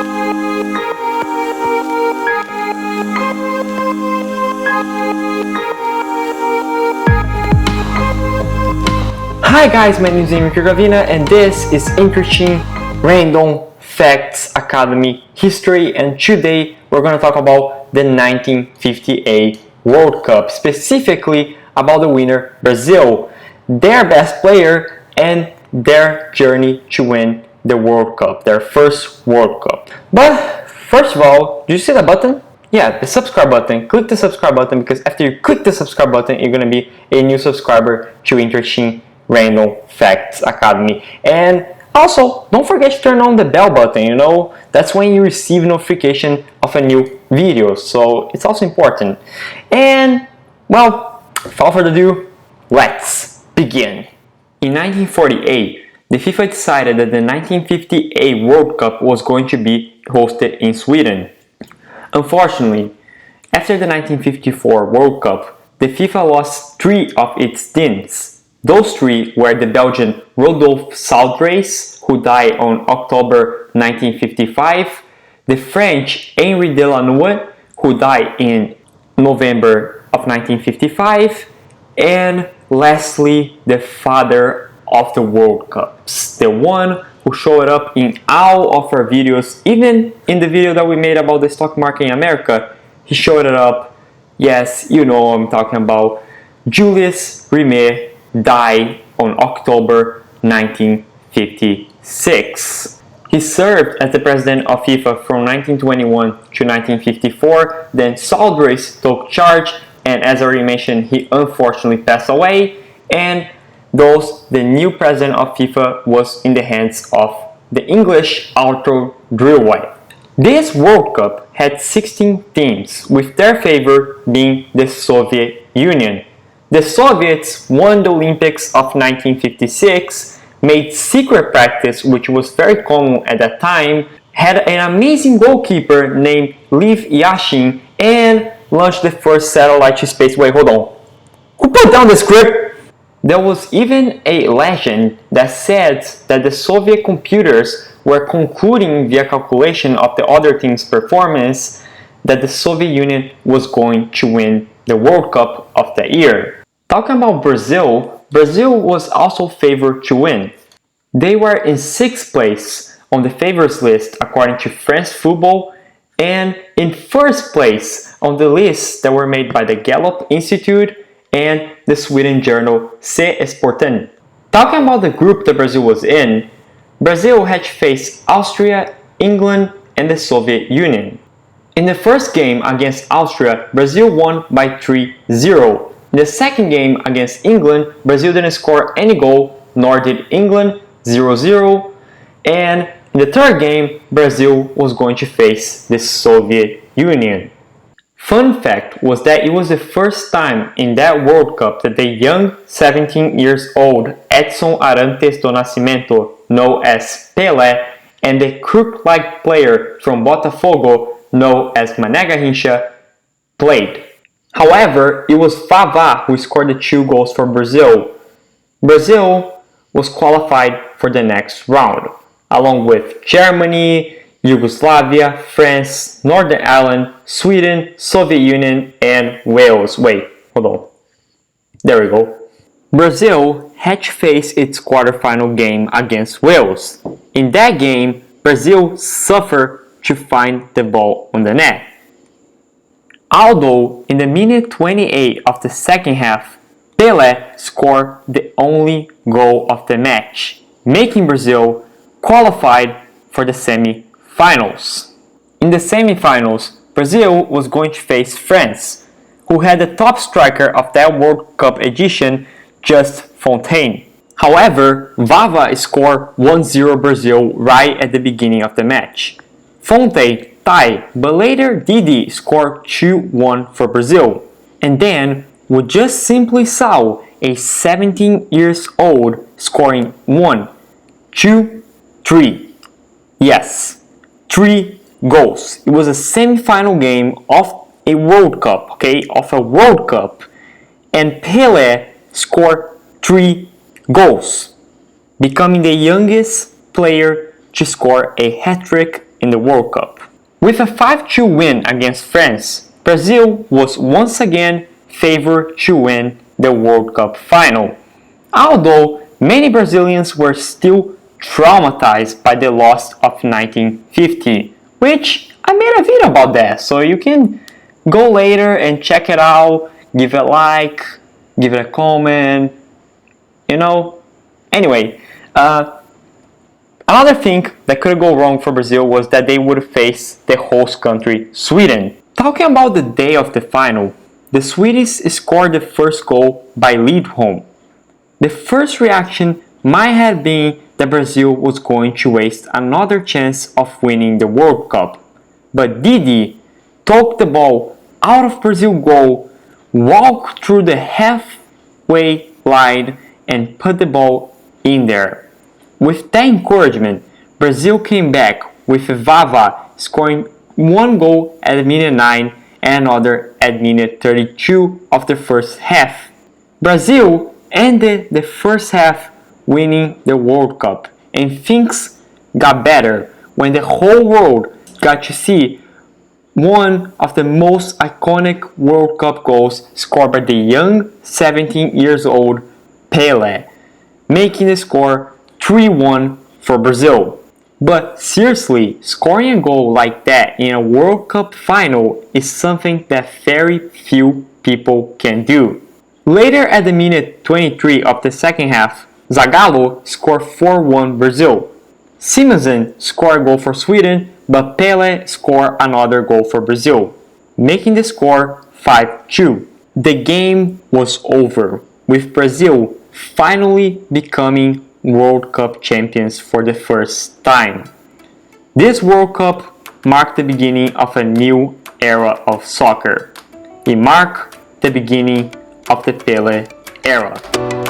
Hi guys, my name is Gravina and this is Interesting Random Facts Academy History, and today we're going to talk about the 1958 World Cup, specifically about the winner Brazil, their best player, and their journey to win the World Cup, their first World Cup. But first of all, do you see the button? Yeah, the subscribe button. Click the subscribe button, because after you click the subscribe button, you're going to be a new subscriber to Interesting Random Facts Academy. And also, don't forget to turn on the bell button, that's when you receive notification of a new video, so it's also important. And, well, without further ado, let's begin. In 1948, the FIFA decided that the 1958 World Cup was going to be hosted in Sweden. Unfortunately, after the 1954 World Cup, the FIFA lost 3 of its teams. Those 3 were the Belgian Rodolphe Saudrais, who died on October 1955, the French Henri Delanoë, who died in November of 1955, and lastly, the father of the World Cups, the one who showed up in all of our videos, even in the video that we made about the stock market in America. He showed it up. Yes, you know what I'm talking about. Julius Rimet died on October 1956. He served as the president of FIFA from 1921 to 1954. Then Saudrais took charge, and as I already mentioned, he unfortunately passed away, and thus the new president of FIFA was in the hands of the English Arthur Drillwhite. This World Cup had 16 teams, with their favorite being the Soviet Union. The Soviets won the Olympics of 1956, made secret practice, which was very common at that time, had an amazing goalkeeper named Lev Yashin, and launched the first satellite to space. Wait, hold on. Who put down the script? There was even a legend that said that the Soviet computers were concluding via calculation of the other team's performance that the Soviet Union was going to win the World Cup of that year. Talking about Brazil, Brazil was also favored to win. They were in 6th place on the favorites list according to France Football, and in 1st place on the lists that were made by the Gallup Institute and the Sweden journal Se Sporten. Talking about the group that Brazil was in, Brazil had to face Austria, England, and the Soviet Union. In the first game against Austria, Brazil won by 3-0. In the second game against England, Brazil didn't score any goal, nor did England, 0-0. And in the third game, Brazil was going to face the Soviet Union. Fun fact was that it was the first time in that World Cup that the young 17 years old Edson Arantes do Nascimento, known as Pelé, and the crook-like player from Botafogo, known as Mané Garrincha, played. However, it was Vavá who scored the 2 goals for Brazil. Brazil was qualified for the next round, along with Germany, Yugoslavia, France, Northern Ireland, Sweden, Soviet Union, and Wales. Wait, hold on. There we go. Brazil had to face its quarterfinal game against Wales. In that game, Brazil suffered to find the ball on the net. Although in the minute 28 of the second half, Pelé scored the only goal of the match, making Brazil qualified for the semi-finals. In the semi-finals, Brazil was going to face France, who had the top striker of that World Cup edition, Just Fontaine. However, Vavá scored 1-0 Brazil right at the beginning of the match. Fontaine tied, but later Didi scored 2-1 for Brazil. And then we just simply saw a 17 years old scoring 1, 2, 3. Yes, 3 goals. It was a semi-final game of a World Cup, and Pelé scored 3 goals, becoming the youngest player to score a hat-trick in the World Cup. With a 5-2 win against France, Brazil was once again favored to win the World Cup final. Although many Brazilians were still traumatized by the loss of 1950, which I made a video about that, so you can go later and check it out, give it a like, give it a comment, Anyway, another thing that could go wrong for Brazil was that they would face the host country, Sweden. Talking about the day of the final, the Swedes scored the first goal by Lidholm. The first reaction might have been that Brazil was going to waste another chance of winning the World Cup. But Didi took the ball out of Brazil's goal, walked through the halfway line, and put the ball in there. With that encouragement, Brazil came back with Vava scoring one goal at minute 9 and another at minute 32 of the first half. Brazil ended the first half winning the World Cup, and things got better when the whole world got to see one of the most iconic World Cup goals scored by the young 17 years old Pelé, making the score 3-1 for Brazil. But seriously, scoring a goal like that in a World Cup final is something that very few people can do. Later at the minute 23 of the second half, Zagallo scored 4-1 Brazil. Simonsen scored a goal for Sweden, but Pelé scored another goal for Brazil, making the score 5-2. The game was over, with Brazil finally becoming World Cup champions for the first time. This World Cup marked the beginning of a new era of soccer. It marked the beginning of the Pelé era.